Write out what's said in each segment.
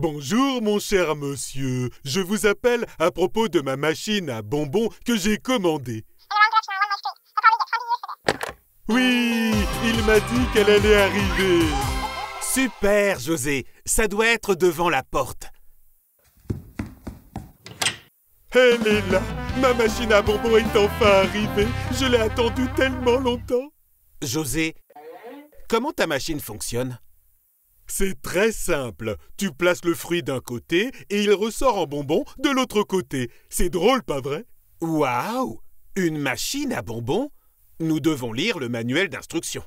Bonjour mon cher monsieur, je vous appelle à propos de ma machine à bonbons que j'ai commandée. Oui, il m'a dit qu'elle allait arriver. Super, José, ça doit être devant la porte. Elle est là, ma machine à bonbons est enfin arrivée. Je l'ai attendue tellement longtemps. José, comment ta machine fonctionne? C'est très simple. Tu places le fruit d'un côté et il ressort en bonbons de l'autre côté. C'est drôle, pas vrai? Waouh! Une machine à bonbons? Nous devons lire le manuel d'instruction.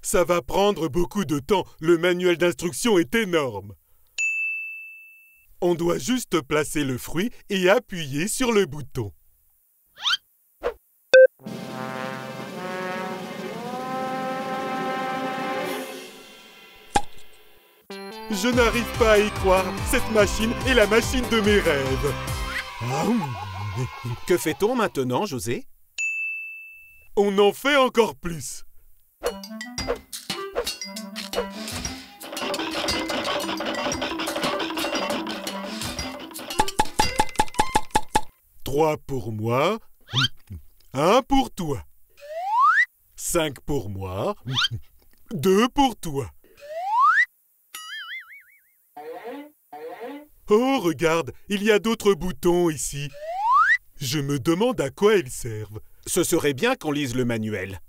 Ça va prendre beaucoup de temps. Le manuel d'instruction est énorme. On doit juste placer le fruit et appuyer sur le bouton. Je n'arrive pas à y croire. Cette machine est la machine de mes rêves. Que fait-on maintenant, José? On en fait encore plus. Trois pour moi, un pour toi. 5 pour moi, 2 pour toi. Oh, regarde, il y a d'autres boutons ici. Je me demande à quoi ils servent. Ce serait bien qu'on lise le manuel.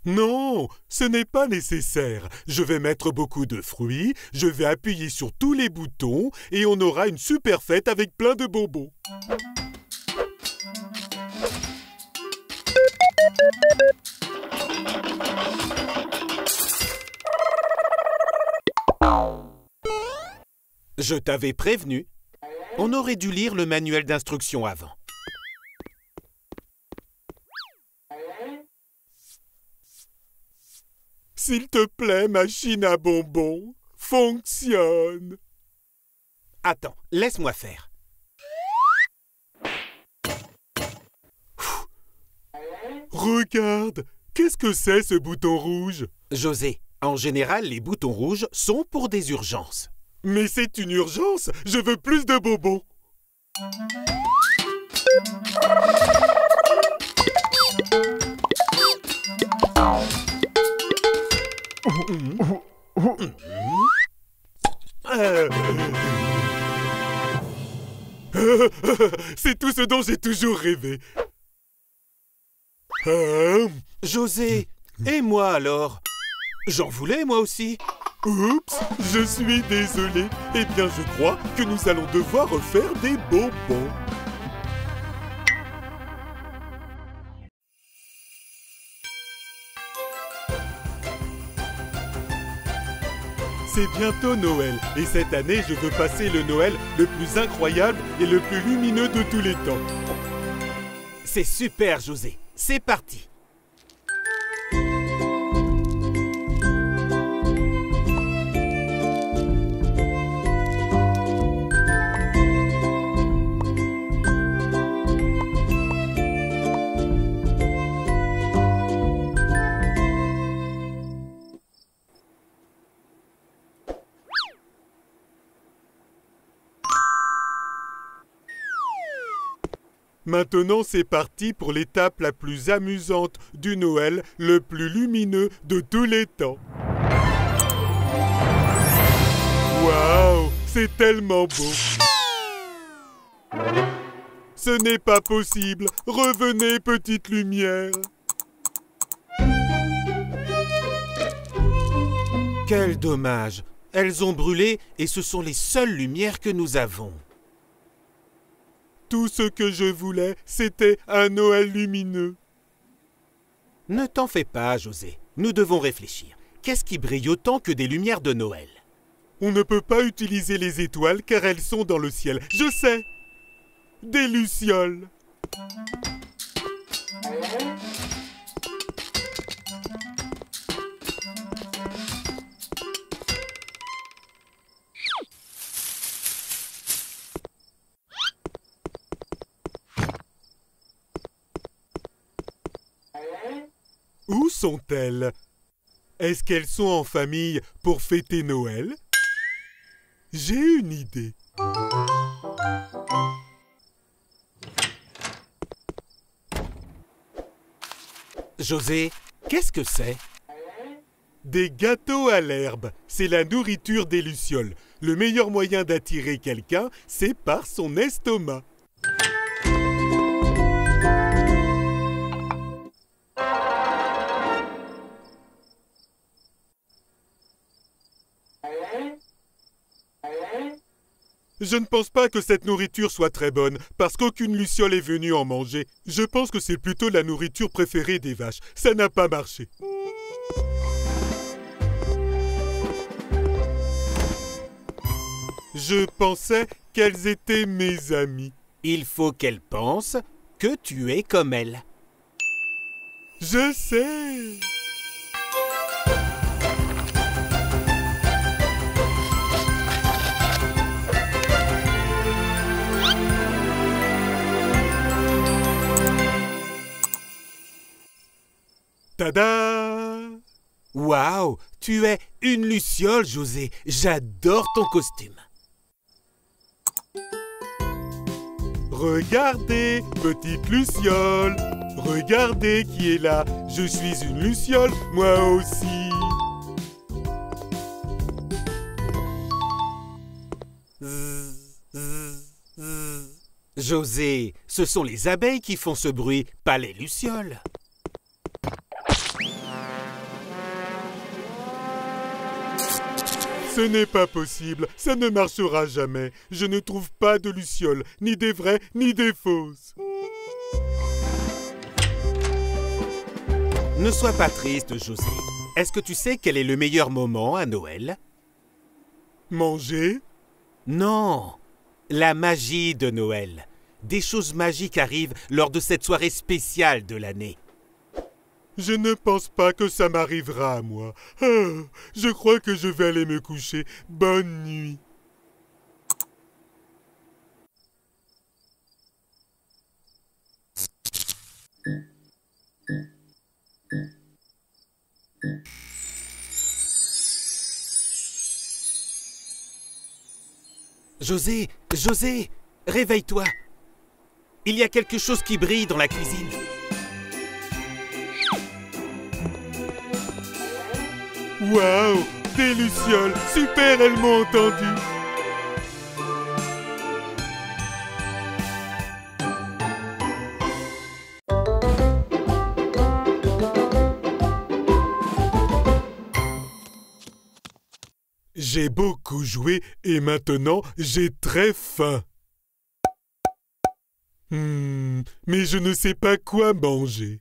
Non, ce n'est pas nécessaire. Je vais mettre beaucoup de fruits, je vais appuyer sur tous les boutons et on aura une super fête avec plein de bonbons. Je t'avais prévenu. On aurait dû lire le manuel d'instruction avant. S'il te plaît, machine à bonbons, fonctionne. Attends, laisse-moi faire. Regarde, qu'est-ce que c'est ce bouton rouge? José, en général, les boutons rouges sont pour des urgences. Mais c'est une urgence, je veux plus de bonbons. C'est tout ce dont j'ai toujours rêvé. José, et moi alors? J'en voulais moi aussi. Oups, je suis désolé. Eh bien, je crois que nous allons devoir refaire des bonbons. C'est bientôt Noël et cette année, je veux passer le Noël le plus incroyable et le plus lumineux de tous les temps. C'est super, José. C'est parti. Maintenant, c'est parti pour l'étape la plus amusante du Noël, le plus lumineux de tous les temps. Waouh, c'est tellement beau. Ce n'est pas possible. Revenez, petite lumière. Quel dommage. Elles ont brûlé et ce sont les seules lumières que nous avons. Tout ce que je voulais, c'était un Noël lumineux. Ne t'en fais pas, José. Nous devons réfléchir. Qu'est-ce qui brille autant que des lumières de Noël? On ne peut pas utiliser les étoiles car elles sont dans le ciel. Je sais! Des lucioles. Où sont-elles? Est-ce qu'elles sont en famille pour fêter Noël? j'ai une idée. José, qu'est-ce que c'est? Des gâteaux à l'herbe, c'est la nourriture des lucioles. Le meilleur moyen d'attirer quelqu'un, c'est par son estomac. Je ne pense pas que cette nourriture soit très bonne, parce qu'aucune luciole est venue en manger. Je pense que c'est plutôt la nourriture préférée des vaches. Ça n'a pas marché. Je pensais qu'elles étaient mes amies. Il faut qu'elle pense que tu es comme elle. Je sais. Tada! Waouh, tu es une luciole, José. J'adore ton costume. Regardez, petite luciole. Regardez qui est là. Je suis une luciole, moi aussi. José, ce sont les abeilles qui font ce bruit, pas les lucioles. Ce n'est pas possible, ça ne marchera jamais. Je ne trouve pas de lucioles, ni des vraies, ni des fausses. Ne sois pas triste, José. Est-ce que tu sais quel est le meilleur moment à Noël? Manger? Non, la magie de Noël. Des choses magiques arrivent lors de cette soirée spéciale de l'année. Je ne pense pas que ça m'arrivera à moi. Ah, je crois que je vais aller me coucher. Bonne nuit. José, José, réveille-toi. Il y a quelque chose qui brille dans la cuisine. Waouh! Des lucioles! Super, elles m'ont entendu! J'ai beaucoup joué et maintenant j'ai très faim. Mais je ne sais pas quoi manger.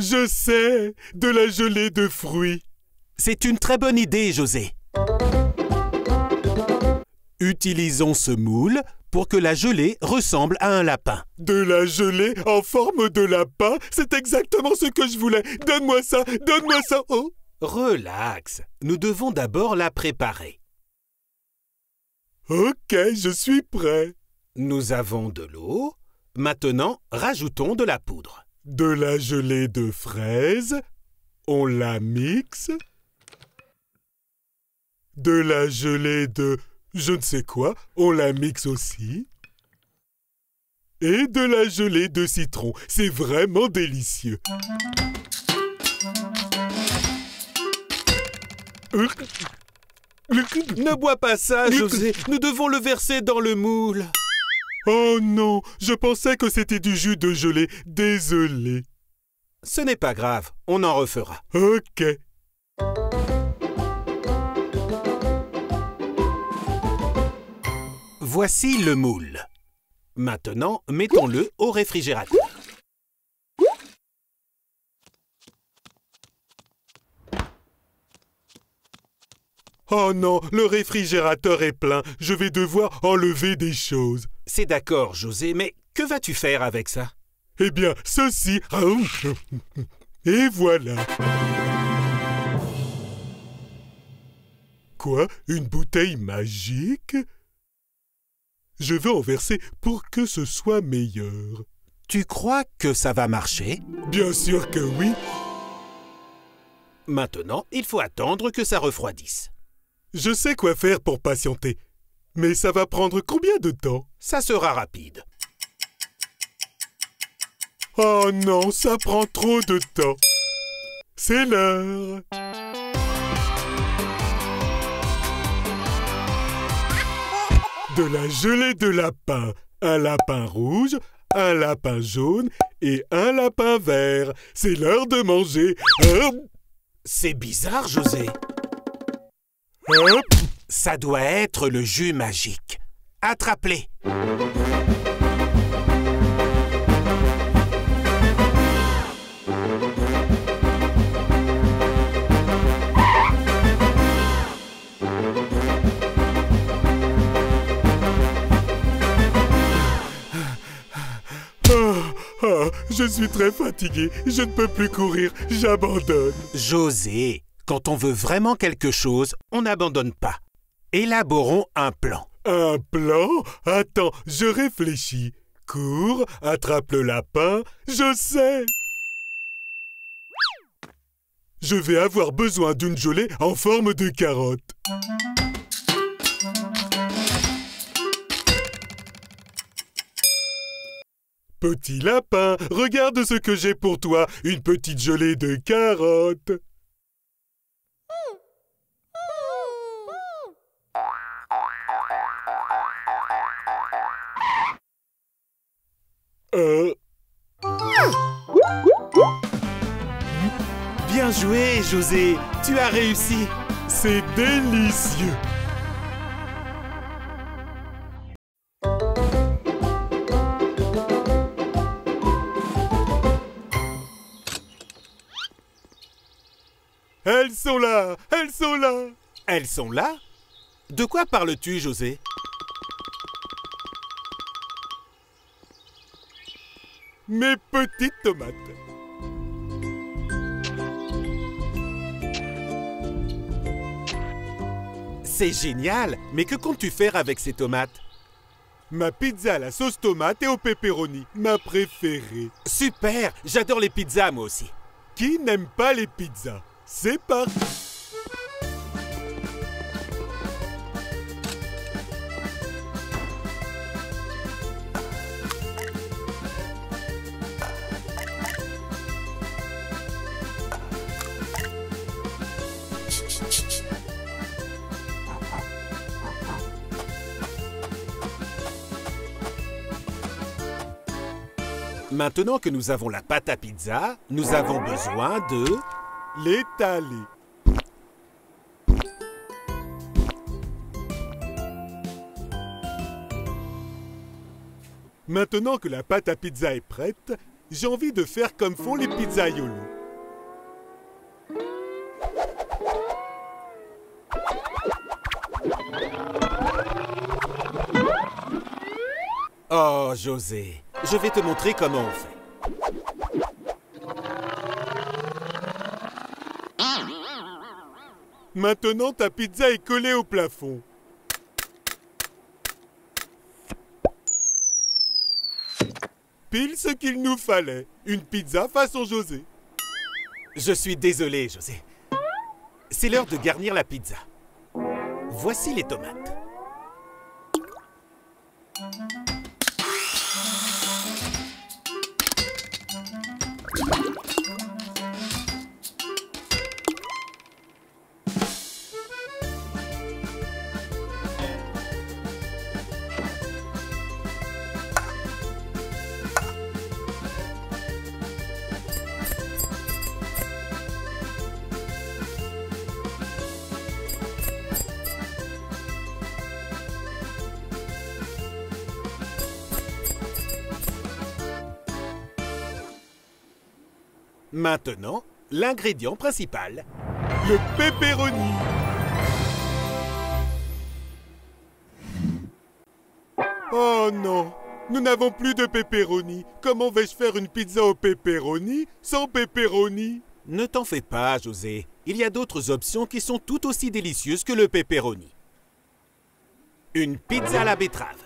Je sais, de la gelée de fruits. C'est une très bonne idée, José. Utilisons ce moule pour que la gelée ressemble à un lapin. De la gelée en forme de lapin? C'est exactement ce que je voulais. Donne-moi ça, donne-moi ça. Oh. Relax, nous devons d'abord la préparer. Ok, je suis prêt. Nous avons de l'eau. Maintenant, rajoutons de la poudre. De la gelée de fraises, on la mixe. De la gelée de je ne sais quoi, on la mixe aussi. Et de la gelée de citron, c'est vraiment délicieux. Ne bois pas ça, José. Nous devons le verser dans le moule. Oh non, je pensais que c'était du jus de gelée. Désolé. Ce n'est pas grave, on en refera. Ok. Voici le moule. Maintenant, mettons-le au réfrigérateur. Oh non, le réfrigérateur est plein. Je vais devoir enlever des choses. C'est d'accord, José, mais que vas-tu faire avec ça? Eh bien, ceci... Et voilà. Quoi? Une bouteille magique? Je vais en verser pour que ce soit meilleur. Tu crois que ça va marcher? Bien sûr que oui. Maintenant, il faut attendre que ça refroidisse. Je sais quoi faire pour patienter. Mais ça va prendre combien de temps? Ça sera rapide. Oh non, ça prend trop de temps. C'est l'heure. De la gelée de lapin. Un lapin rouge, un lapin jaune et un lapin vert. C'est l'heure de manger. C'est bizarre, José. Hop. Ça doit être le jus magique. Attrape-les. Je suis très fatigué. Je ne peux plus courir. J'abandonne. José, quand on veut vraiment quelque chose, on n'abandonne pas. Élaborons un plan. Un plan? Attends, je réfléchis. Cours, attrape le lapin. Je sais. Je vais avoir besoin d'une gelée en forme de carotte. Petit lapin, regarde ce que j'ai pour toi, une petite gelée de carottes. Bien joué, José. Tu as réussi. C'est délicieux. Elles sont là! Elles sont là! Elles sont là? De quoi parles-tu, José? Mes petites tomates. C'est génial, mais que comptes-tu faire avec ces tomates? Ma pizza à la sauce tomate et au pepperoni, ma préférée. Super, j'adore les pizzas moi aussi. Qui n'aime pas les pizzas? C'est parti! Maintenant que nous avons la pâte à pizza, nous avons besoin de... l'étaler. Maintenant que la pâte à pizza est prête, j'ai envie de faire comme font les pizzaiolos. Oh, José, je vais te montrer comment on fait. Maintenant, ta pizza est collée au plafond. Pile ce qu'il nous fallait. Une pizza façon José. Je suis désolé, José. C'est l'heure de garnir la pizza. Voici les tomates. Maintenant, l'ingrédient principal. Le pepperoni. Oh non, nous n'avons plus de pepperoni. Comment vais-je faire une pizza au pepperoni sans pepperoni? Ne t'en fais pas, José. Il y a d'autres options qui sont tout aussi délicieuses que le pepperoni. Une pizza à la betterave.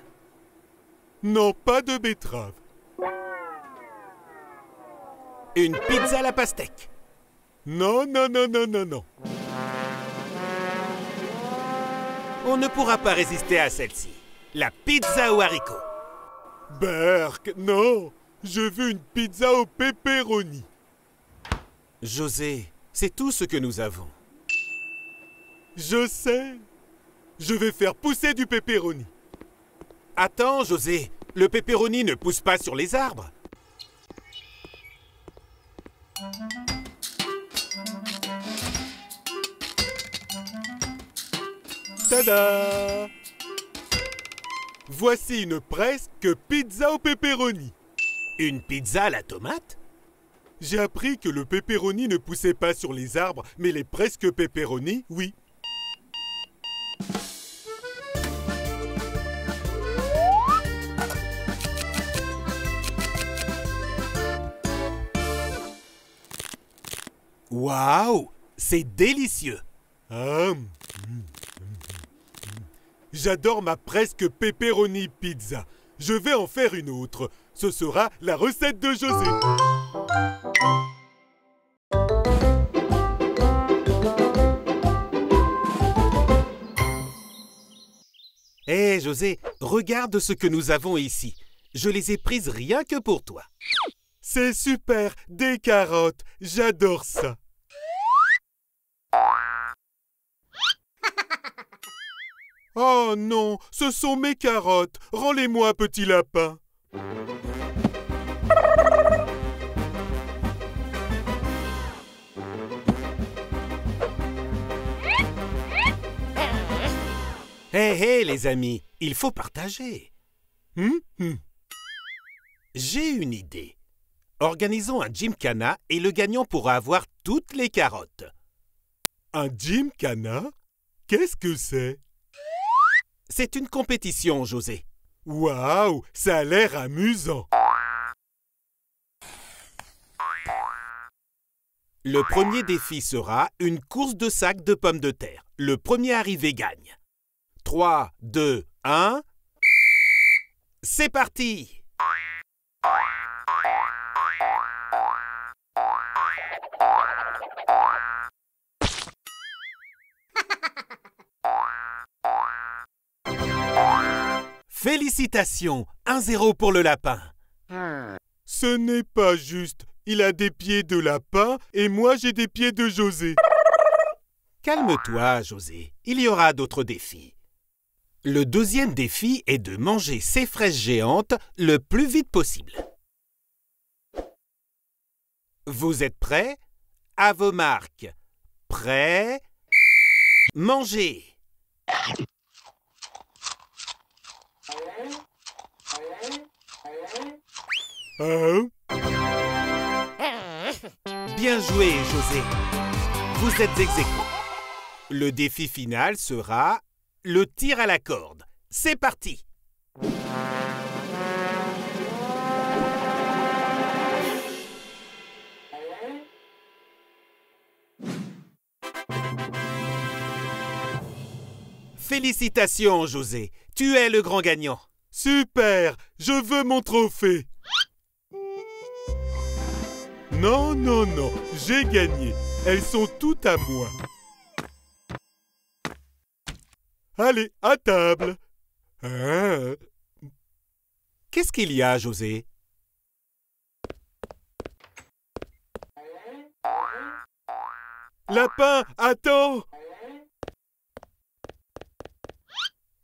Non, pas de betterave. Une pizza à la pastèque. Non, non, non, non, non, non. On ne pourra pas résister à celle-ci. La pizza aux haricots. Berk, non! Je veux une pizza au pepperoni. José, c'est tout ce que nous avons. Je sais. Je vais faire pousser du pepperoni. Attends, José, le pepperoni ne pousse pas sur les arbres. Tada! Voici une presque pizza au pepperoni. Une pizza à la tomate? J'ai appris que le pepperoni ne poussait pas sur les arbres, mais les presque pepperoni, oui. Waouh! C'est délicieux! Ah, J'adore ma presque pepperoni pizza. Je vais en faire une autre. Ce sera la recette de José. Hé, José, regarde ce que nous avons ici. Je les ai prises rien que pour toi. C'est super, des carottes. J'adore ça. Oh non, ce sont mes carottes. Rends-les-moi, petit lapin. Hé, les amis, il faut partager. J'ai une idée. Organisons un gymkhana et le gagnant pourra avoir toutes les carottes. Un gymkhana? Qu'est-ce que c'est? C'est une compétition, José. Waouh, ça a l'air amusant. Le premier défi sera une course de sacs de pommes de terre. Le premier arrivé gagne. 3, 2, 1. C'est parti! Félicitations! 1-0 pour le lapin. Ce n'est pas juste. Il a des pieds de lapin et moi j'ai des pieds de José. Calme-toi, José. Il y aura d'autres défis. Le deuxième défi est de manger ces fraises géantes le plus vite possible. Vous êtes prêts? À vos marques. Prêts? Mangez! Hein? Bien joué, José. Vous êtes ex aequo. Le défi final sera le tir à la corde. C'est parti! Félicitations, José. Tu es le grand gagnant. Super! Je veux mon trophée! Non, non, non, j'ai gagné. Elles sont toutes à moi. Allez, à table. Hein? Qu'est-ce qu'il y a, José? Lapin, attends!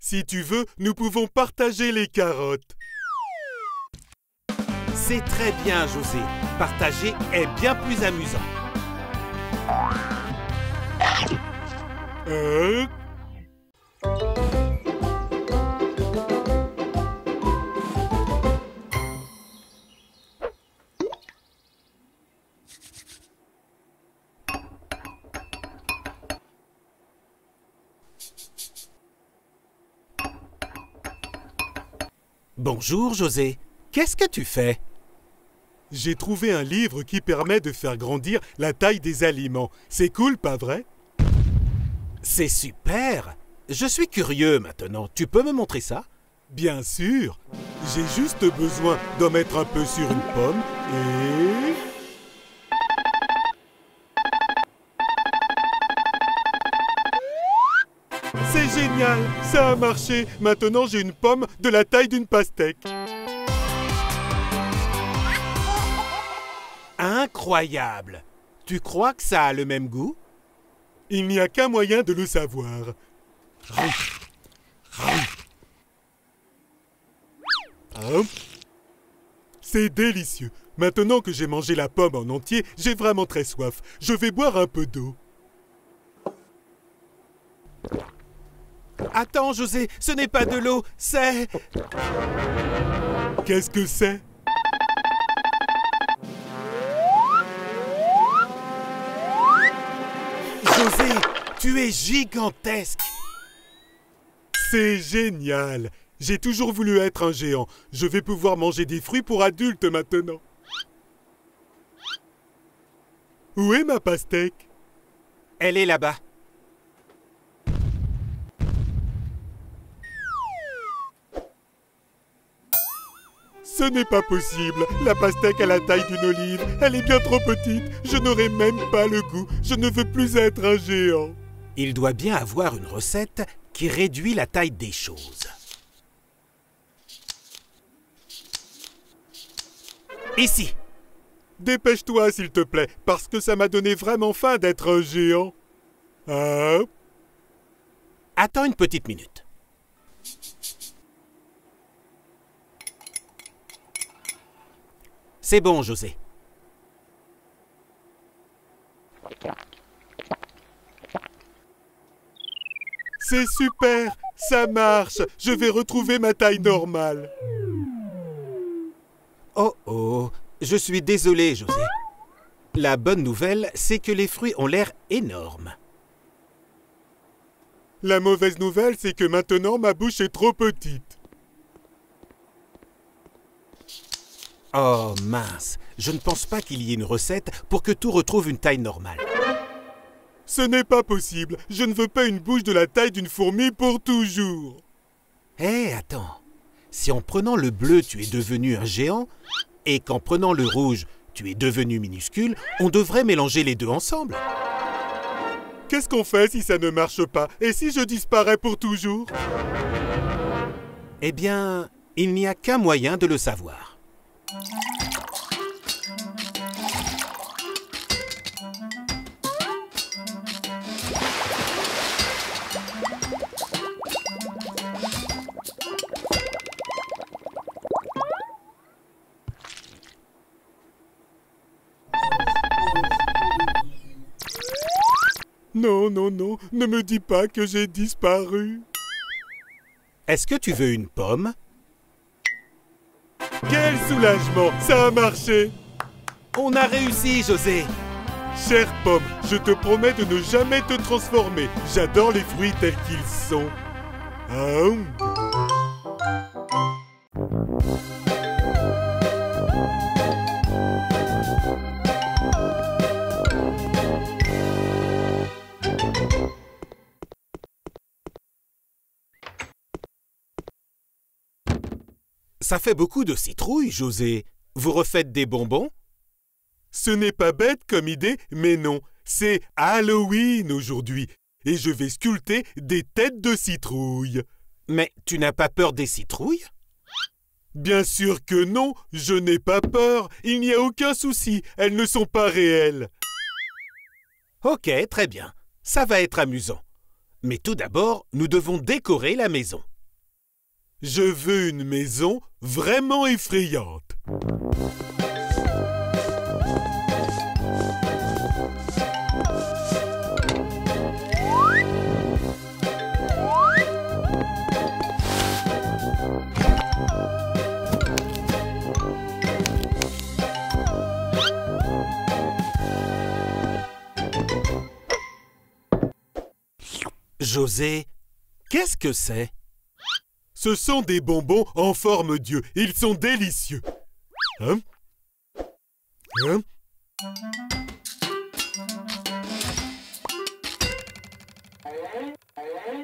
Si tu veux, nous pouvons partager les carottes. C'est très bien, José. Partager est bien plus amusant. Bonjour, José. Qu'est-ce que tu fais? J'ai trouvé un livre qui permet de faire grandir la taille des aliments. C'est cool, pas vrai? C'est super! Je suis curieux maintenant. Tu peux me montrer ça? Bien sûr. J'ai juste besoin d'en mettre un peu sur une pomme et... C'est génial! Génial! Ça a marché! Maintenant, j'ai une pomme de la taille d'une pastèque. Incroyable! Tu crois que ça a le même goût? Il n'y a qu'un moyen de le savoir. C'est délicieux. Maintenant que j'ai mangé la pomme en entier, j'ai vraiment très soif. Je vais boire un peu d'eau. Attends, José, ce n'est pas de l'eau, c'est... Qu'est-ce que c'est? José, tu es gigantesque! C'est génial! J'ai toujours voulu être un géant. Je vais pouvoir manger des fruits pour adultes maintenant. Où est ma pastèque? Elle est là-bas. Ce n'est pas possible. La pastèque a la taille d'une olive. Elle est bien trop petite. Je n'aurai même pas le goût. Je ne veux plus être un géant. Il doit bien avoir une recette qui réduit la taille des choses. Ici. Dépêche-toi, s'il te plaît, parce que ça m'a donné vraiment faim d'être un géant. Ah. Attends une petite minute. C'est bon, José. C'est super, ça marche. Je vais retrouver ma taille normale. Oh oh, je suis désolé, José. La bonne nouvelle, c'est que les fruits ont l'air énormes. La mauvaise nouvelle, c'est que maintenant ma bouche est trop petite. Oh mince, je ne pense pas qu'il y ait une recette pour que tout retrouve une taille normale. Ce n'est pas possible. Je ne veux pas une bouche de la taille d'une fourmi pour toujours. Hé, attends. Si en prenant le bleu, tu es devenu un géant, et qu'en prenant le rouge, tu es devenu minuscule, on devrait mélanger les deux ensemble. Qu'est-ce qu'on fait si ça ne marche pas? Et si je disparais pour toujours? Eh bien, il n'y a qu'un moyen de le savoir. Non, non, non, ne me dis pas que j'ai disparu. Est-ce que tu veux une pomme? Quel soulagement, ça a marché. On a réussi, José. Chère pomme, je te promets de ne jamais te transformer. J'adore les fruits tels qu'ils sont. Ça fait beaucoup de citrouilles, José. Vous refaites des bonbons? Ce n'est pas bête comme idée, mais non. C'est Halloween aujourd'hui. Et je vais sculpter des têtes de citrouille. Mais tu n'as pas peur des citrouilles? Bien sûr que non, je n'ai pas peur. Il n'y a aucun souci, elles ne sont pas réelles. Ok, très bien. Ça va être amusant. Mais tout d'abord, nous devons décorer la maison. Je veux une maison vraiment effrayante. José, qu'est-ce que c'est? Ce sont des bonbons en forme d'yeux. Ils sont délicieux.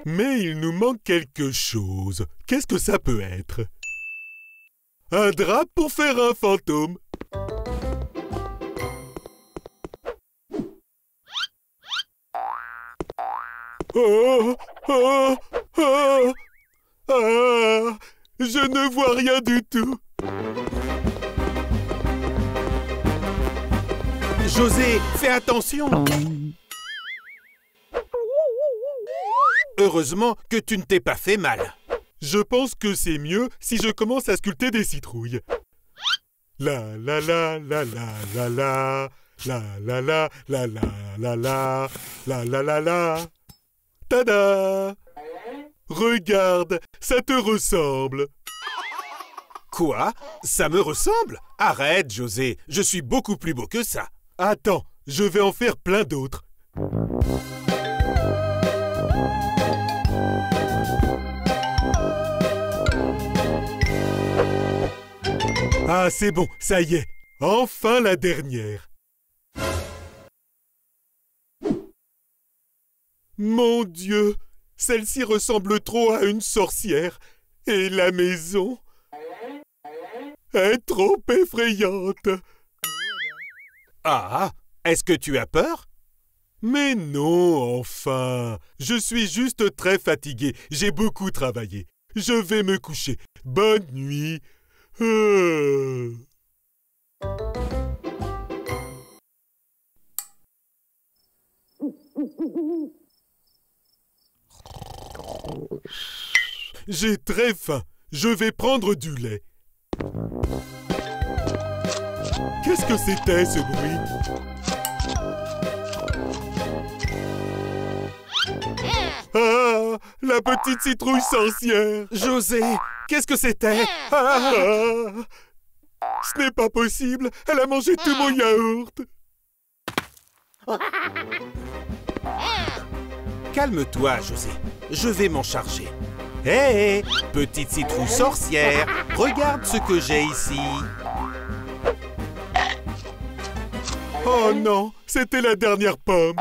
Mais il nous manque quelque chose. Qu'est-ce que ça peut être? Un drap pour faire un fantôme. Oh, oh, Ah! Ah! Je ne vois rien du tout. José, fais attention! Heureusement que tu ne t'es pas fait mal. Je pense que c'est mieux si je commence à sculpter des citrouilles. La la la la la la la la la la la la la la la la la la. Tada! Regarde, ça te ressemble. Quoi? Ça me ressemble? Arrête, José, je suis beaucoup plus beau que ça. Attends, je vais en faire plein d'autres. Ah, c'est bon, ça y est. Enfin la dernière. Mon Dieu, celle-ci ressemble trop à une sorcière. Et la maison est trop effrayante. Ah, est-ce que tu as peur? Mais non, enfin. Je suis juste très fatigué. J'ai beaucoup travaillé. Je vais me coucher. Bonne nuit. J'ai très faim. Je vais prendre du lait. Qu'est-ce que c'était ce bruit? Ah, la petite citrouille sorcière. José, qu'est-ce que c'était? Ah, ce n'est pas possible. Elle a mangé tout mon yaourt. Calme-toi, José. Je vais m'en charger. Hé, petite citrouille sorcière, regarde ce que j'ai ici. Oh non, c'était la dernière pomme.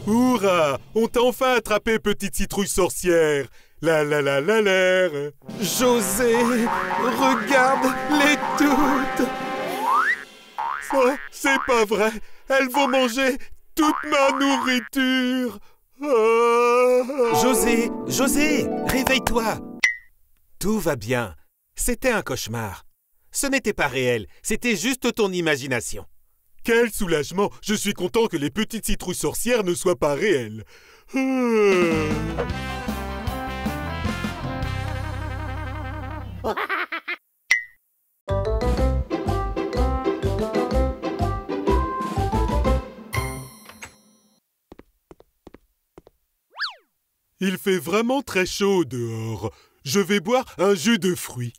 Hourra! On t'a enfin attrapé, petite citrouille sorcière. La la la la la. José, regarde-les toutes. Oh, c'est pas vrai. Elles vont manger toute ma nourriture. Ah. José, réveille-toi. Tout va bien. C'était un cauchemar. Ce n'était pas réel, c'était juste ton imagination. Quel soulagement! Je suis content que les petites citrouilles sorcières ne soient pas réelles. Il fait vraiment très chaud dehors. Je vais boire un jus de fruits.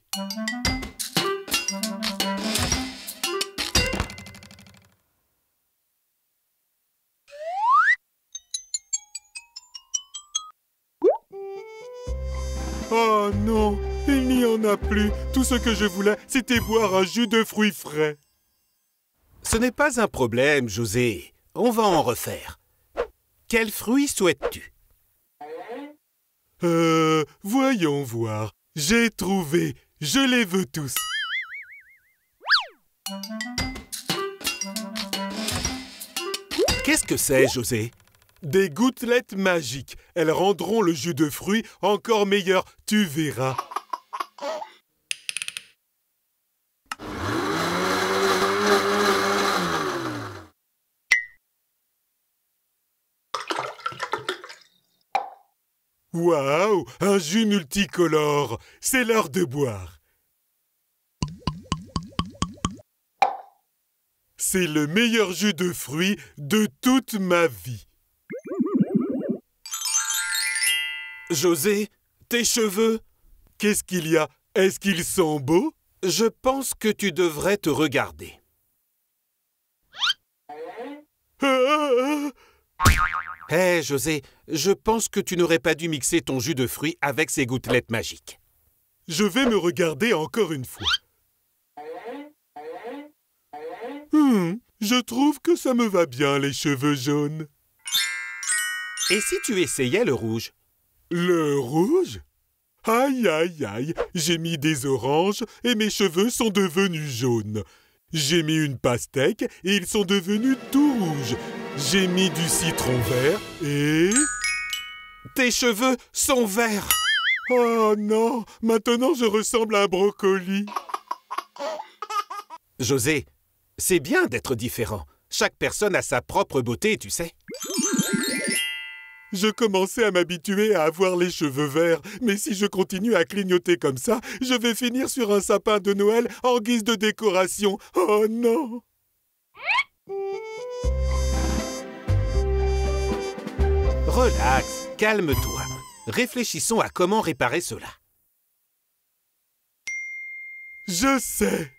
Oh non, il n'y en a plus. Tout ce que je voulais, c'était boire un jus de fruits frais. Ce n'est pas un problème, José. On va en refaire. Quel fruit souhaites-tu? Voyons voir. J'ai trouvé. Je les veux tous. Qu'est-ce que c'est, José? Des gouttelettes magiques. Elles rendront le jus de fruits encore meilleur. Tu verras. Waouh! Un jus multicolore. C'est l'heure de boire. C'est le meilleur jus de fruits de toute ma vie. José, tes cheveux? Qu'est-ce qu'il y a? Est-ce qu'ils sont beaux? Je pense que tu devrais te regarder. Hé, José, je pense que tu n'aurais pas dû mixer ton jus de fruits avec ces gouttelettes magiques. Je vais me regarder encore une fois. Je trouve que ça me va bien, les cheveux jaunes. Et si tu essayais le rouge? Le rouge? Aïe, aïe, aïe, j'ai mis des oranges et mes cheveux sont devenus jaunes. J'ai mis une pastèque et ils sont devenus tout rouges. J'ai mis du citron vert et... Tes cheveux sont verts. Oh non, maintenant je ressemble à un brocoli. José, c'est bien d'être différent. Chaque personne a sa propre beauté, tu sais. Je commençais à m'habituer à avoir les cheveux verts, mais si je continue à clignoter comme ça, je vais finir sur un sapin de Noël en guise de décoration. Oh non! Relax, calme-toi. Réfléchissons à comment réparer cela. Je sais!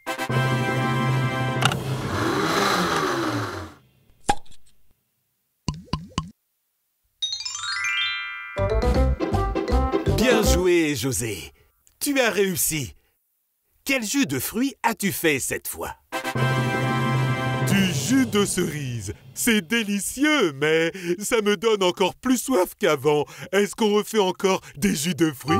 Bien joué, José. Tu as réussi. Quel jus de fruits as-tu fait cette fois? Du jus de cerise. C'est délicieux, mais ça me donne encore plus soif qu'avant. Est-ce qu'on refait encore des jus de fruits?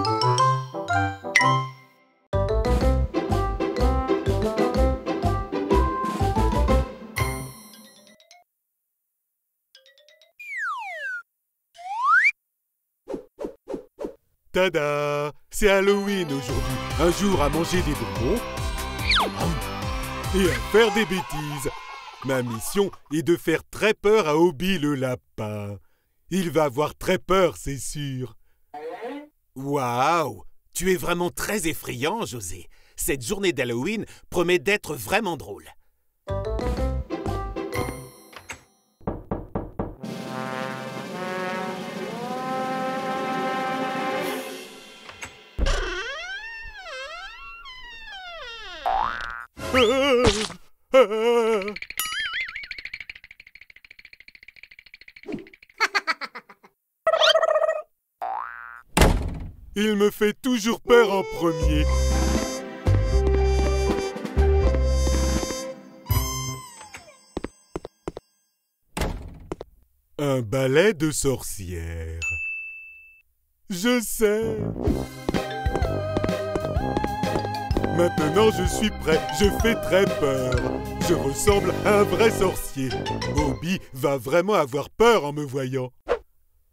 Tada! C'est Halloween aujourd'hui. Un jour à manger des bonbons et à faire des bêtises. Ma mission est de faire très peur à Obi le lapin. Il va avoir très peur, c'est sûr. Waouh! Tu es vraiment très effrayant, José. Cette journée d'Halloween promet d'être vraiment drôle. Il me fait toujours peur en premier. Un balai de sorcière. Je sais. Maintenant, je suis prêt. Je fais très peur. Je ressemble à un vrai sorcier. Obi va vraiment avoir peur en me voyant.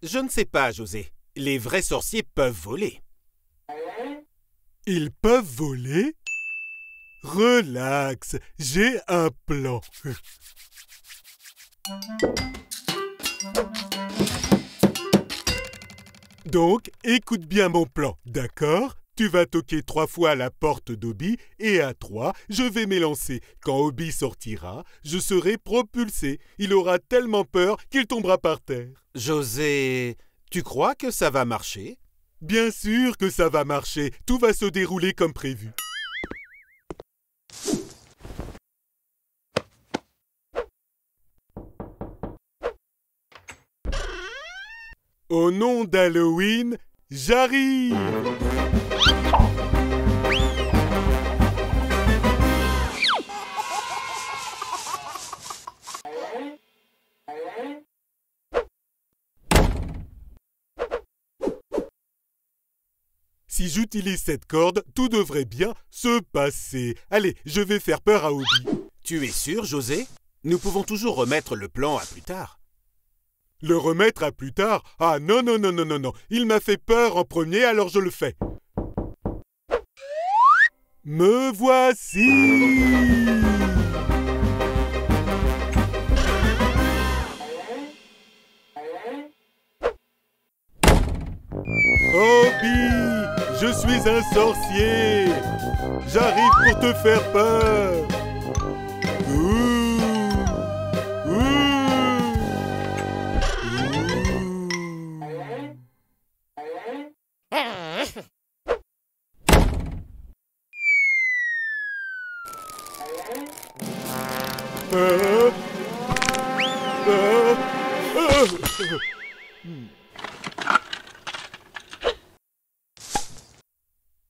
Je ne sais pas, José. Les vrais sorciers peuvent voler. Ils peuvent voler? Relax, j'ai un plan. Donc, écoute bien mon plan, d'accord? Tu vas toquer 3 fois à la porte d'Obi et à 3, je vais m'élancer. Quand Obi sortira, je serai propulsé. Il aura tellement peur qu'il tombera par terre. José, tu crois que ça va marcher? Bien sûr que ça va marcher. Tout va se dérouler comme prévu. Au nom d'Halloween, j'arrive! Si j'utilise cette corde, tout devrait bien se passer. Allez, je vais faire peur à Obi. Tu es sûr, José? Nous pouvons toujours remettre le plan à plus tard. Le remettre à plus tard? Ah non, non, non, non, non, non. Il m'a fait peur en premier, alors je le fais. Me voici! Obi! Je suis un sorcier! J'arrive pour te faire peur! Ouh! Ouh!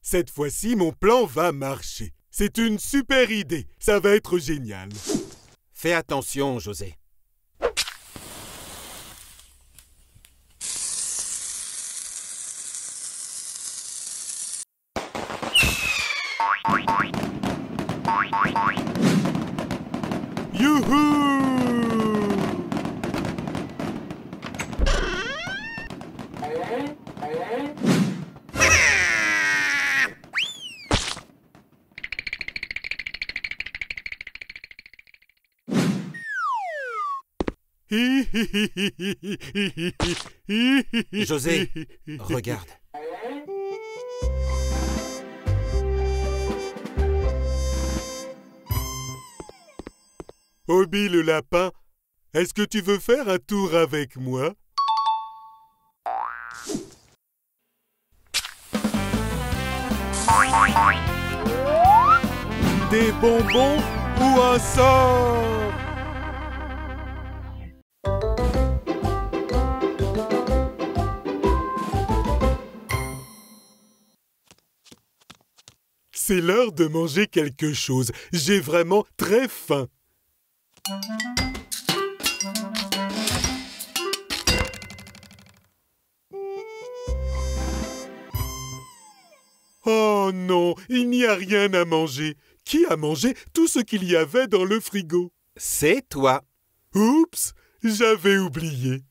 Cette fois-ci, mon plan va marcher. C'est une super idée. Ça va être génial. Fais attention, José. José, regarde. Obi le lapin, est-ce que tu veux faire un tour avec moi? Des bonbons ou un sort? C'est l'heure de manger quelque chose. J'ai vraiment très faim. Oh non, il n'y a rien à manger. Qui a mangé tout ce qu'il y avait dans le frigo? C'est toi. Oups, j'avais oublié.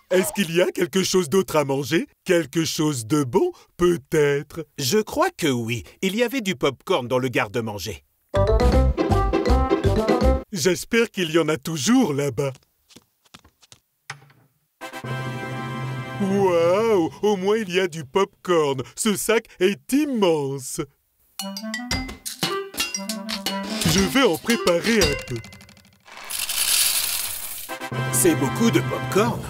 Est-ce qu'il y a quelque chose d'autre à manger? Quelque chose de bon, peut-être? Je crois que oui. Il y avait du pop-corn dans le garde-manger. J'espère qu'il y en a toujours là-bas. Waouh! Au moins il y a du pop-corn. Ce sac est immense. Je vais en préparer un peu. C'est beaucoup de pop-corn.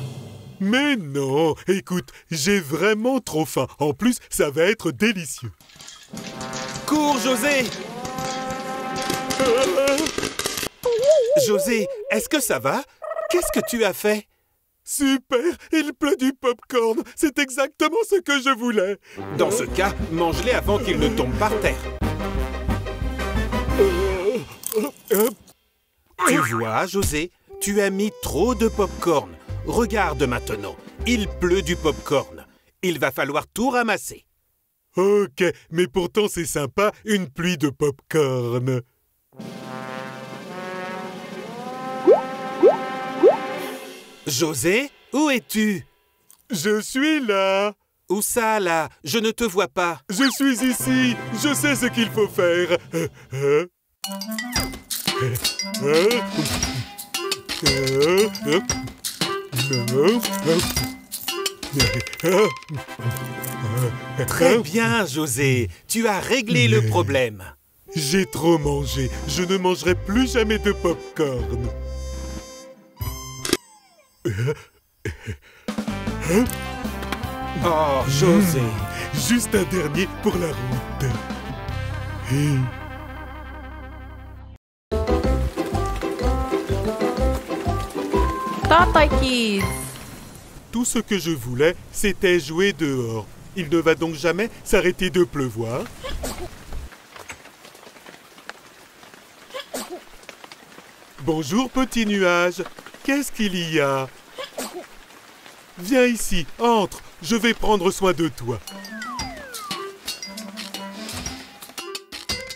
Mais non! Écoute, j'ai vraiment trop faim. En plus, ça va être délicieux. Cours, José! José, est-ce que ça va? Qu'est-ce que tu as fait? Super! Il pleut du pop-corn. C'est exactement ce que je voulais. Dans ce cas, mange-les avant qu'ils ne tombent par terre. Tu vois, José, tu as mis trop de pop-corn. Regarde maintenant, il pleut du pop-corn. Il va falloir tout ramasser. Ok, mais pourtant c'est sympa, une pluie de pop-corn. José, où es-tu? Je suis là. Où ça, là? Je ne te vois pas. Je suis ici. Je sais ce qu'il faut faire. Très bien, José. Tu as réglé le problème. J'ai trop mangé. Je ne mangerai plus jamais de pop-corn. Oh, José. Juste un dernier pour la route. Tata Kids. Tout ce que je voulais, c'était jouer dehors. Il ne va donc jamais s'arrêter de pleuvoir. Bonjour, petit nuage. Qu'est-ce qu'il y a? Viens ici, entre. Je vais prendre soin de toi.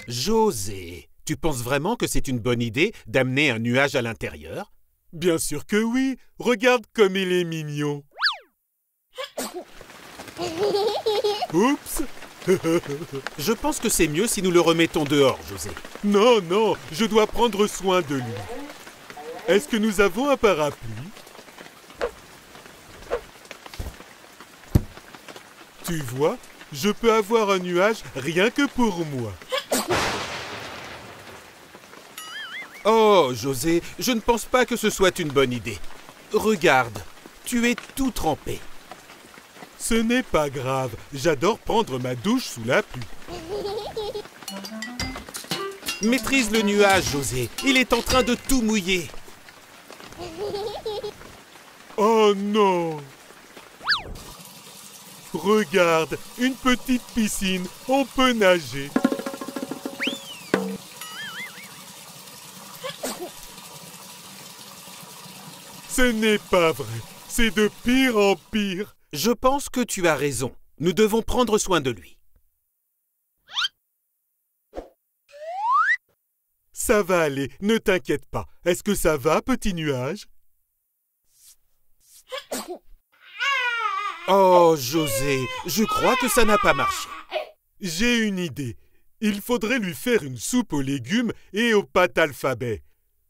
José, tu penses vraiment que c'est une bonne idée d'amener un nuage à l'intérieur? Bien sûr que oui. Regarde comme il est mignon. Oups. Je pense que c'est mieux si nous le remettons dehors, José. Non, non, je dois prendre soin de lui. Est-ce que nous avons un parapluie? Tu vois, je peux avoir un nuage rien que pour moi. Oh, José, je ne pense pas que ce soit une bonne idée. Regarde, tu es tout trempé. Ce n'est pas grave, j'adore prendre ma douche sous la pluie. Maîtrise le nuage, José. Il est en train de tout mouiller. Oh non! Regarde, une petite piscine, on peut nager. Ce n'est pas vrai, c'est de pire en pire. Je pense que tu as raison. Nous devons prendre soin de lui. Ça va aller, ne t'inquiète pas. Est-ce que ça va, petit nuage? Oh, José, je crois que ça n'a pas marché. J'ai une idée. Il faudrait lui faire une soupe aux légumes et aux pâtes alphabet.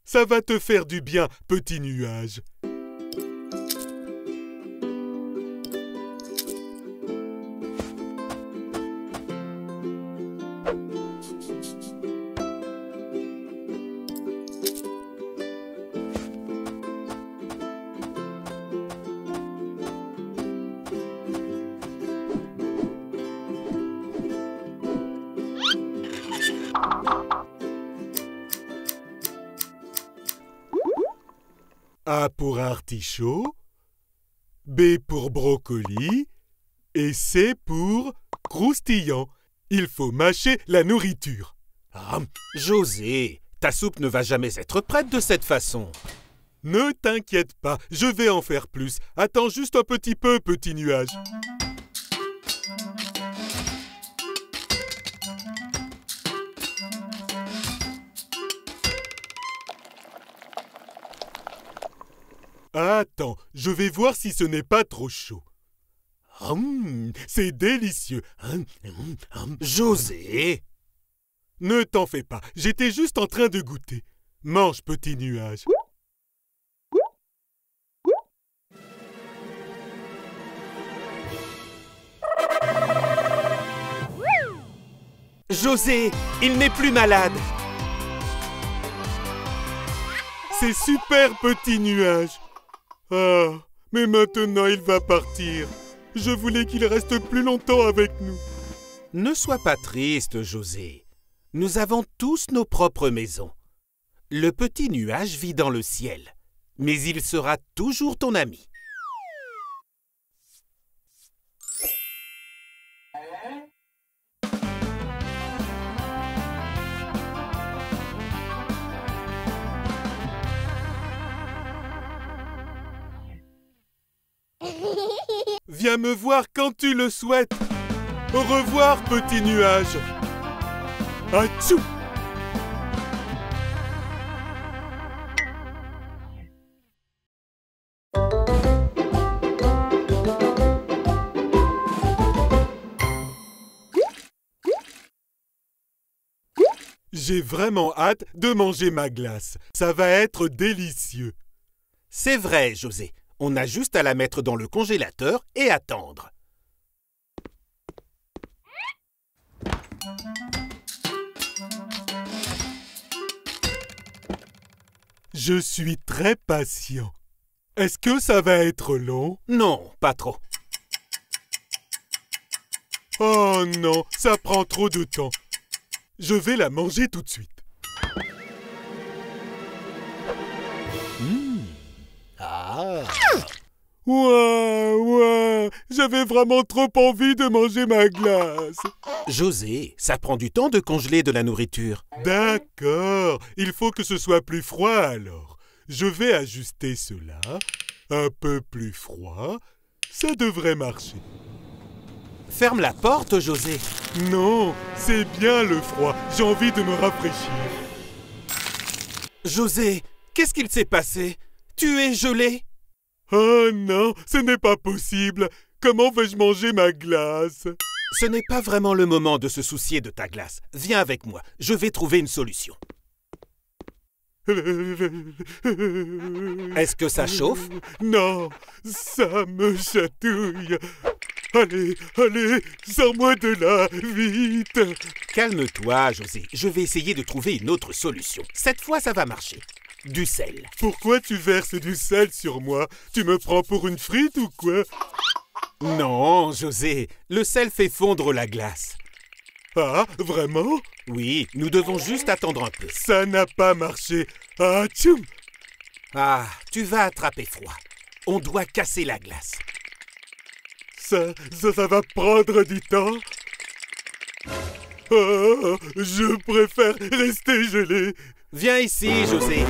Ça va te faire du bien, petit nuage. A pour artichaut, B pour brocoli et C pour croustillant. Il faut mâcher la nourriture. Ah, José, ta soupe ne va jamais être prête de cette façon. Ne t'inquiète pas, je vais en faire plus. Attends juste un petit peu, petit nuage. Attends, je vais voir si ce n'est pas trop chaud. C'est délicieux. José! Ne t'en fais pas, j'étais juste en train de goûter. Mange, petit nuage. José, il n'est plus malade. C'est super, petit nuage. Ah, mais maintenant il va partir. Je voulais qu'il reste plus longtemps avec nous. Ne sois pas triste, José. Nous avons tous nos propres maisons. Le petit nuage vit dans le ciel, mais il sera toujours ton ami. Viens me voir quand tu le souhaites. Au revoir, petit nuage. Atchou! J'ai vraiment hâte de manger ma glace. Ça va être délicieux. C'est vrai, José. On a juste à la mettre dans le congélateur et attendre. Je suis très patient. Est-ce que ça va être long? Non, pas trop. Oh non, ça prend trop de temps. Je vais la manger tout de suite. Ah! Ouah, j'avais vraiment trop envie de manger ma glace. José, ça prend du temps de congeler de la nourriture. D'accord, il faut que ce soit plus froid alors. Je vais ajuster cela. Un peu plus froid. Ça devrait marcher. Ferme la porte, José. Non, c'est bien le froid. J'ai envie de me rafraîchir. José, qu'est-ce qu'il s'est passé? Tu es gelé? Oh non, ce n'est pas possible. Comment vais-je manger ma glace? Ce n'est pas vraiment le moment de se soucier de ta glace. Viens avec moi, je vais trouver une solution. Est-ce que ça chauffe? Non, ça me chatouille. Allez, allez, sors-moi de là, vite. Calme-toi, José. Je vais essayer de trouver une autre solution. Cette fois, ça va marcher. Du sel. Pourquoi tu verses du sel sur moi? Tu me prends pour une frite ou quoi? Non, José. Le sel fait fondre la glace. Ah, vraiment? Oui, nous devons juste attendre un peu. Ça n'a pas marché. Ah, tchoum! Ah, tu vas attraper froid. On doit casser la glace. Ça va prendre du temps. Oh, je préfère rester gelé. Viens ici, José.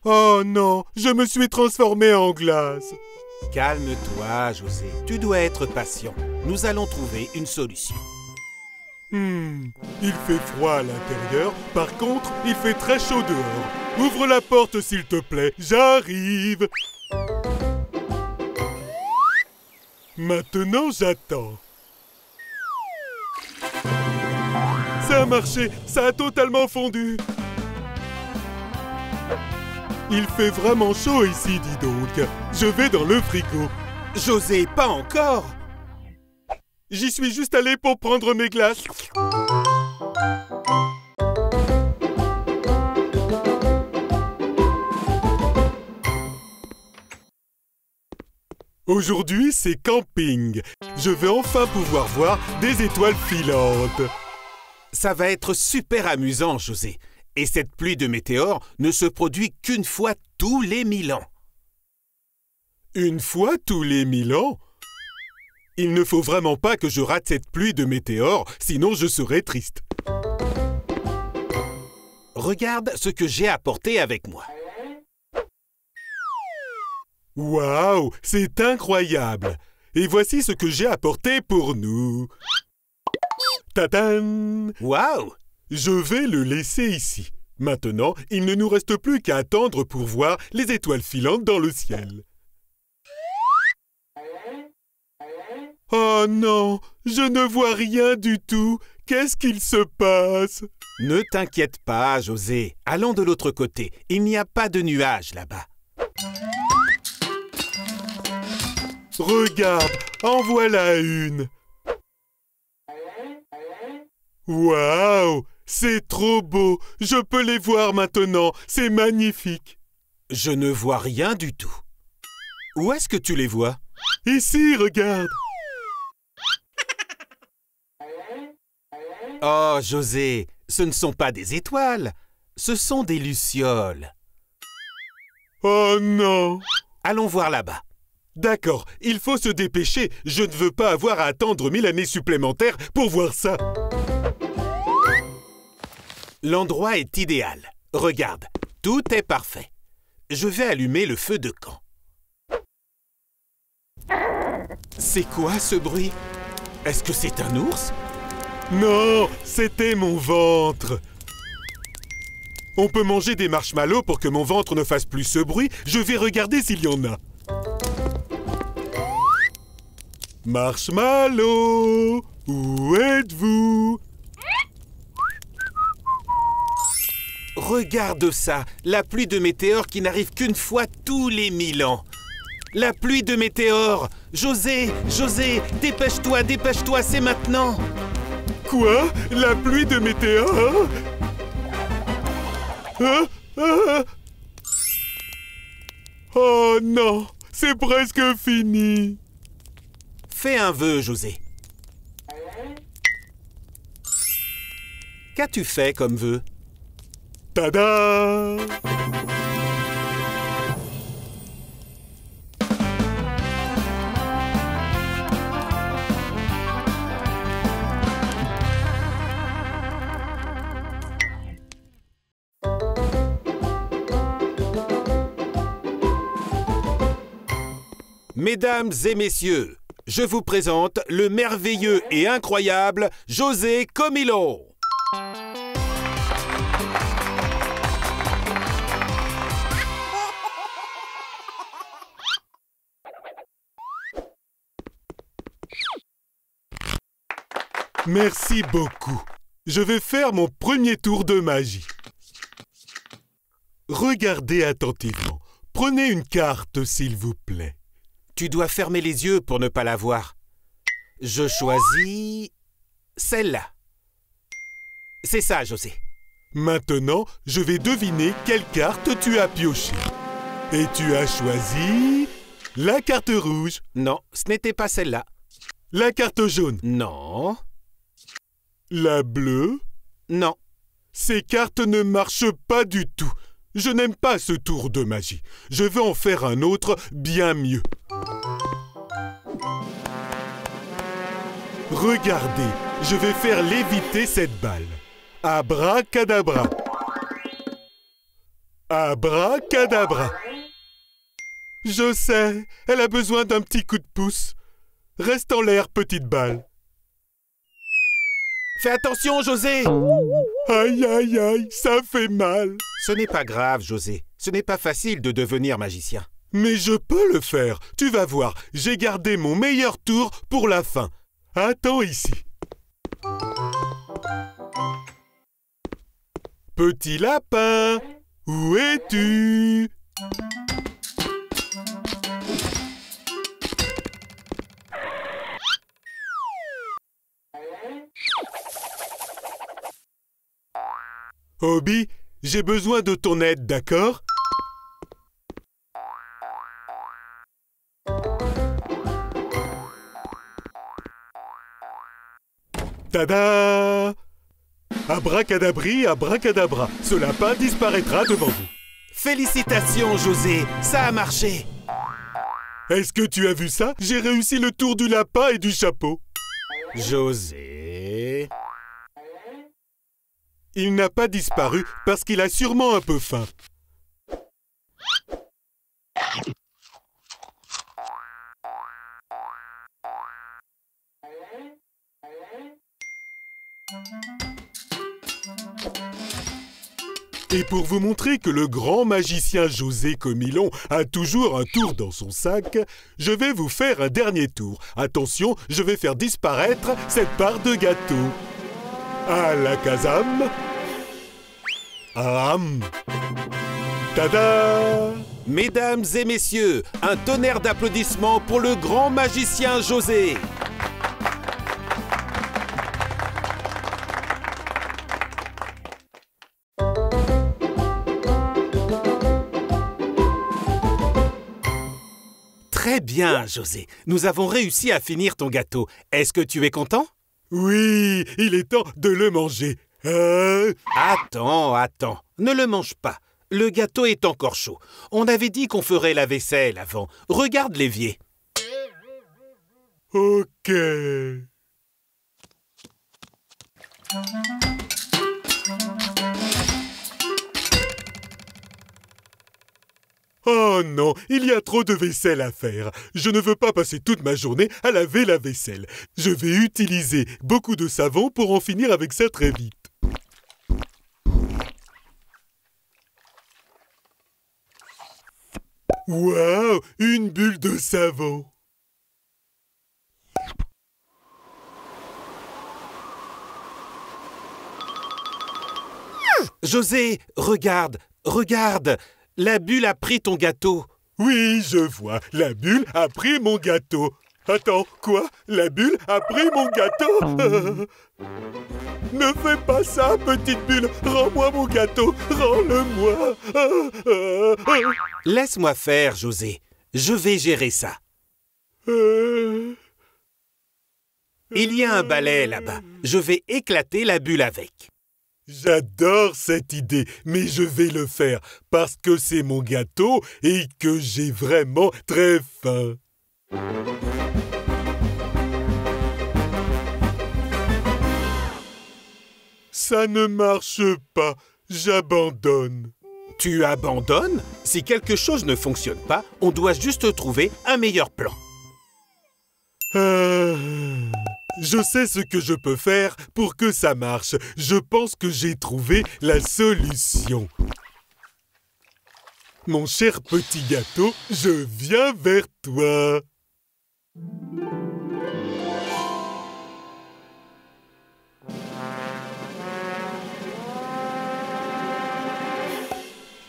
Oh non, je me suis transformé en glace. Calme-toi, José. Tu dois être patient. Nous allons trouver une solution. Il fait froid à l'intérieur, par contre, il fait très chaud dehors. Ouvre la porte s'il te plaît, j'arrive. Maintenant, j'attends. Ça a marché, ça a totalement fondu. Il fait vraiment chaud ici, dis donc. Je vais dans le frigo. José, pas encore. J'y suis juste allé pour prendre mes glaces. Aujourd'hui, c'est camping. Je vais enfin pouvoir voir des étoiles filantes. Ça va être super amusant, José. Et cette pluie de météores ne se produit qu'une fois tous les 1000 ans. Une fois tous les 1000 ans? Il ne faut vraiment pas que je rate cette pluie de météores, sinon je serai triste. Regarde ce que j'ai apporté avec moi. Waouh, c'est incroyable! Et voici ce que j'ai apporté pour nous. Tadam! Waouh! Je vais le laisser ici. Maintenant, il ne nous reste plus qu'à attendre pour voir les étoiles filantes dans le ciel. Oh non, je ne vois rien du tout. Qu'est-ce qu'il se passe? Ne t'inquiète pas, José. Allons de l'autre côté. Il n'y a pas de nuages là-bas. Regarde, en voilà une. Waouh, c'est trop beau. Je peux les voir maintenant. C'est magnifique. Je ne vois rien du tout. Où est-ce que tu les vois? Ici, regarde. Oh, José, ce ne sont pas des étoiles. Ce sont des lucioles. Oh non. Allons voir là-bas. D'accord, il faut se dépêcher. Je ne veux pas avoir à attendre 1000 années supplémentaires pour voir ça. L'endroit est idéal. Regarde, tout est parfait. Je vais allumer le feu de camp. C'est quoi ce bruit? Est-ce que c'est un ours? Non, c'était mon ventre. On peut manger des marshmallows pour que mon ventre ne fasse plus ce bruit. Je vais regarder s'il y en a. Marshmallow, où êtes-vous? Regarde ça, la pluie de météores qui n'arrive qu'une fois tous les 1000 ans. La pluie de météores! José, José, dépêche-toi, dépêche-toi, c'est maintenant! Quoi? La pluie de météores? Oh non, c'est presque fini. Fais un vœu, José. Qu'as-tu fait comme vœu? Tada! Mesdames et messieurs, je vous présente le merveilleux et incroyable José Comilo. Merci beaucoup. Je vais faire mon premier tour de magie. Regardez attentivement. Prenez une carte, s'il vous plaît. Tu dois fermer les yeux pour ne pas la voir. Je choisis celle-là. C'est ça, José. Maintenant, je vais deviner quelle carte tu as pioché. Et tu as choisi la carte rouge. Non, ce n'était pas celle-là. La carte jaune. Non. La bleue. Non. Ces cartes ne marchent pas du tout. Je n'aime pas ce tour de magie. Je veux en faire un autre bien mieux. Regardez, je vais faire léviter cette balle. Abracadabra. Abracadabra. Je sais, elle a besoin d'un petit coup de pouce. Reste en l'air, petite balle. Fais attention, José! Aïe, aïe, aïe, ça fait mal. Ce n'est pas grave, José. Ce n'est pas facile de devenir magicien. Mais je peux le faire. Tu vas voir, j'ai gardé mon meilleur tour pour la fin. Attends ici. Petit lapin, où es-tu? Obi, j'ai besoin de ton aide, d'accord? Tada! Abracadabri, abracadabra, ce lapin disparaîtra devant vous. Félicitations, José, ça a marché. Est-ce que tu as vu ça? J'ai réussi le tour du lapin et du chapeau. José... Il n'a pas disparu parce qu'il a sûrement un peu faim. Et pour vous montrer que le grand magicien José Comilon a toujours un tour dans son sac, je vais vous faire un dernier tour. Attention, je vais faire disparaître cette part de gâteau. Alakazam. Aram. Tada! Mesdames et messieurs, un tonnerre d'applaudissements pour le grand magicien José. Très bien, José. Nous avons réussi à finir ton gâteau. Est-ce que tu es content? Oui, il est temps de le manger. Attends. Ne le mange pas. Le gâteau est encore chaud. On avait dit qu'on ferait la vaisselle avant. Regarde l'évier. Ok. Oh non, il y a trop de vaisselle à faire. Je ne veux pas passer toute ma journée à laver la vaisselle. Je vais utiliser beaucoup de savon pour en finir avec ça très vite. Waouh, une bulle de savon. José, regarde. La bulle a pris ton gâteau. Oui, je vois. La bulle a pris mon gâteau. Attends, quoi? La bulle a pris mon gâteau? Ne fais pas ça, petite bulle. Rends-moi mon gâteau. Rends-le-moi. Laisse-moi faire, José. Je vais gérer ça. Il y a un balai là-bas. Je vais éclater la bulle avec. J'adore cette idée, mais je vais le faire parce que c'est mon gâteau et que j'ai vraiment très faim. Ça ne marche pas, j'abandonne. Tu abandonnes? Si quelque chose ne fonctionne pas, on doit juste trouver un meilleur plan. Je sais ce que je peux faire pour que ça marche. Je pense que j'ai trouvé la solution. Mon cher petit gâteau, je viens vers toi.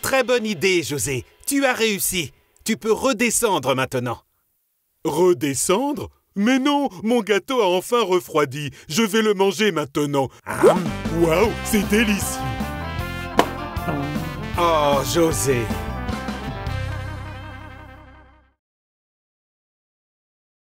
Très bonne idée, José. Tu as réussi. Tu peux redescendre maintenant. Redescendre? Mais non, mon gâteau a enfin refroidi. Je vais le manger maintenant. Waouh, c'est délicieux. Oh, José.